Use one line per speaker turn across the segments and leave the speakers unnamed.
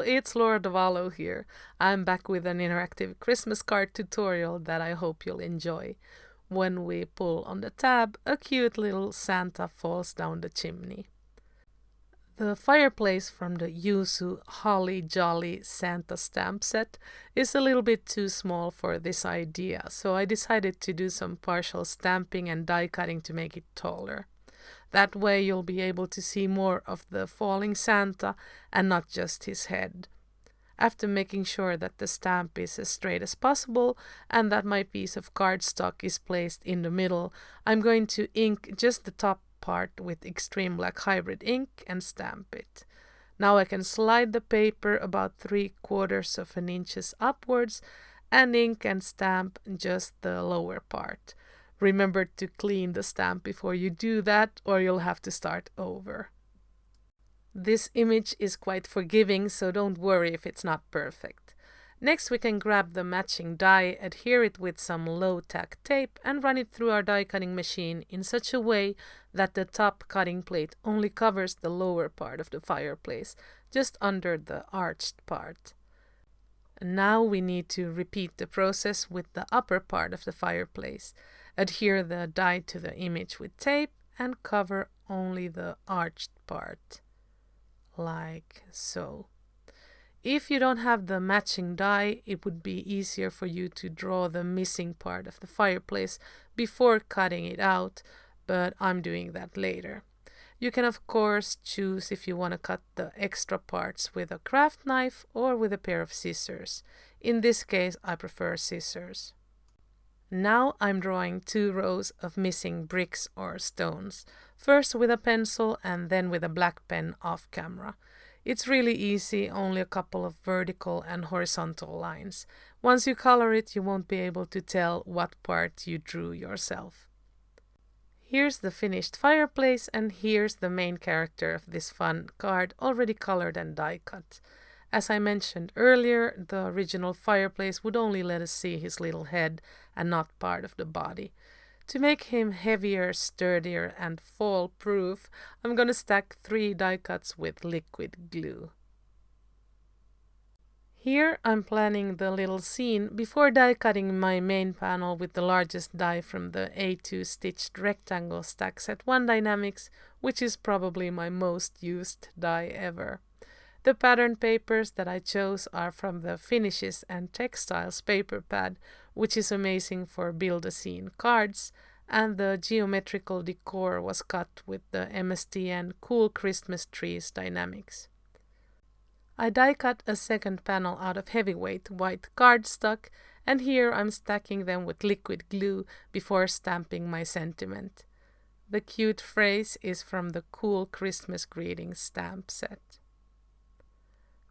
it's Laura Davallo here. I'm back with an interactive Christmas card tutorial that I hope you'll enjoy. When we pull on the tab, a cute little Santa falls down the chimney. The Fireplace from the Yuzu Holly Jolly Santa stamp set is a little bit too small for this idea, so I decided to do some partial stamping and die cutting to make it taller. That way you'll be able to see more of the falling Santa and not just his head. After making sure that the stamp is as straight as possible and that my piece of cardstock is placed in the middle, I'm going to ink just the top part with Extreme Black Hybrid ink and stamp it. Now I can slide the paper about 3/4 of an inch upwards and ink and stamp just the lower part. Remember to clean the stamp before you do that, or you'll have to start over. This image is quite forgiving, so don't worry if it's not perfect. Next we can grab the matching die, adhere it with some low-tack tape and run it through our die cutting machine in such a way that the top cutting plate only covers the lower part of the fireplace, just under the arched part. Now we need to repeat the process with the upper part of the fireplace. Adhere the die to the image with tape and cover only the arched part, like so. If you don't have the matching die, it would be easier for you to draw the missing part of the fireplace before cutting it out, but I'm doing that later. You can of course choose if you want to cut the extra parts with a craft knife or with a pair of scissors. In this case, I prefer scissors. Now I'm drawing 2 rows of missing bricks or stones, first with a pencil and then with a black pen off camera. It's really easy, only a couple of vertical and horizontal lines. Once you color it, you won't be able to tell what part you drew yourself. Here's the finished fireplace, and here's the main character of this fun card, already colored and die cut. As I mentioned earlier, the original fireplace would only let us see his little head and not part of the body. To make him heavier, sturdier, and fall-proof, I'm gonna stack 3 die cuts with liquid glue. Here I'm planning the little scene before die cutting my main panel with the largest die from the A2 stitched rectangle stack set 1 Dynamics, which is probably my most used die ever. The pattern papers that I chose are from the Finishes and Textiles paper pad, which is amazing for build-a-scene cards, and the geometrical decor was cut with the MSTN Cool Christmas Trees Dynamics. I die cut a second panel out of heavyweight white cardstock, and here I'm stacking them with liquid glue before stamping my sentiment. The cute phrase is from the Cool Christmas Greetings stamp set.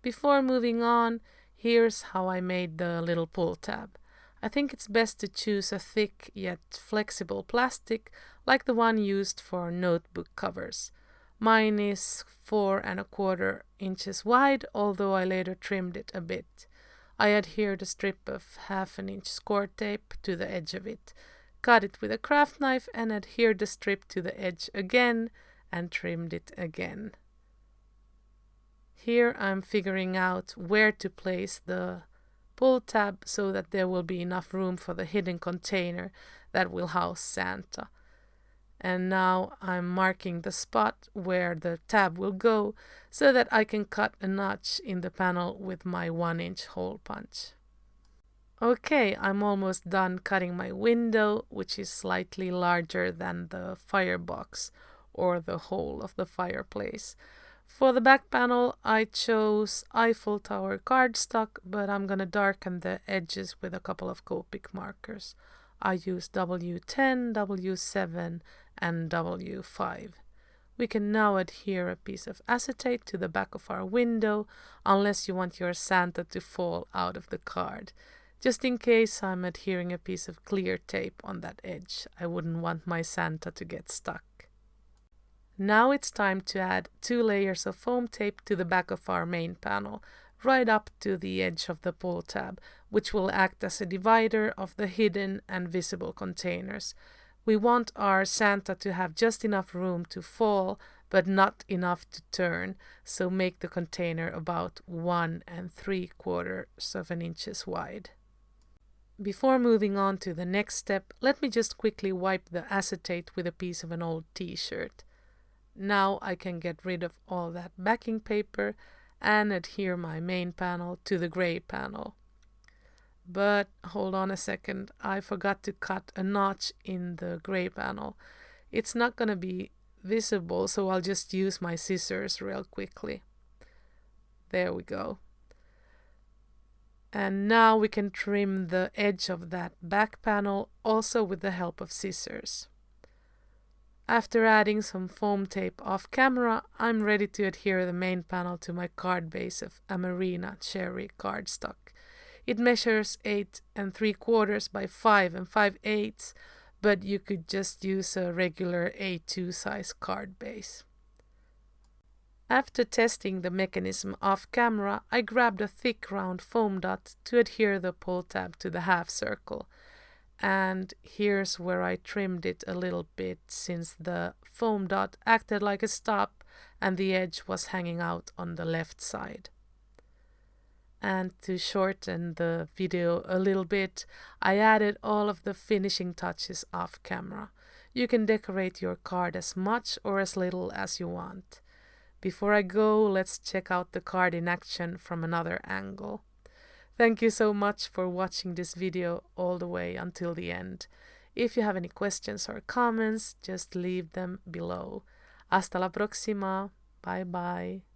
Before moving on, here's how I made the little pull tab. I think it's best to choose a thick yet flexible plastic like the one used for notebook covers. Mine is 4¼ inches wide, although I later trimmed it a bit. I adhered a strip of 1/2 inch score tape to the edge of it, cut it with a craft knife and adhered the strip to the edge again and trimmed it again. Here I'm figuring out where to place the pull tab so that there will be enough room for the hidden container that will house Santa. And now I'm marking the spot where the tab will go so that I can cut a notch in the panel with my 1-inch hole punch. Okay, I'm almost done cutting my window, which is slightly larger than the firebox or the hole of the fireplace. For the back panel, I chose Eiffel Tower cardstock, but I'm gonna darken the edges with a couple of Copic markers. I use W10, W7, and W5. We can now adhere a piece of acetate to the back of our window, unless you want your Santa to fall out of the card. Just in case, I'm adhering a piece of clear tape on that edge. I wouldn't want my Santa to get stuck. Now it's time to add 2 layers of foam tape to the back of our main panel, right up to the edge of the pull tab, which will act as a divider of the hidden and visible containers. We want our Santa to have just enough room to fall, but not enough to turn, so make the container about 1 3/4 inches wide. Before moving on to the next step, let me just quickly wipe the acetate with a piece of an old t-shirt. Now I can get rid of all that backing paper and adhere my main panel to the gray panel. But hold on a second, I forgot to cut a notch in the gray panel. It's not going to be visible, so I'll just use my scissors real quickly. There we go. And now we can trim the edge of that back panel also with the help of scissors. After adding some foam tape off camera, I'm ready to adhere the main panel to my card base of Amarina cherry cardstock. It measures 8 3/4 by 5 5/8, but you could just use a regular A2 size card base. After testing the mechanism off camera, I grabbed a thick round foam dot to adhere the pull tab to the half circle. And here's where I trimmed it a little bit, since the foam dot acted like a stop and the edge was hanging out on the left side. And to shorten the video a little bit, I added all of the finishing touches off camera. You can decorate your card as much or as little as you want. Before I go, let's check out the card in action from another angle. Thank you so much for watching this video all the way until the end. If you have any questions or comments, just leave them below. Hasta la próxima. Bye bye.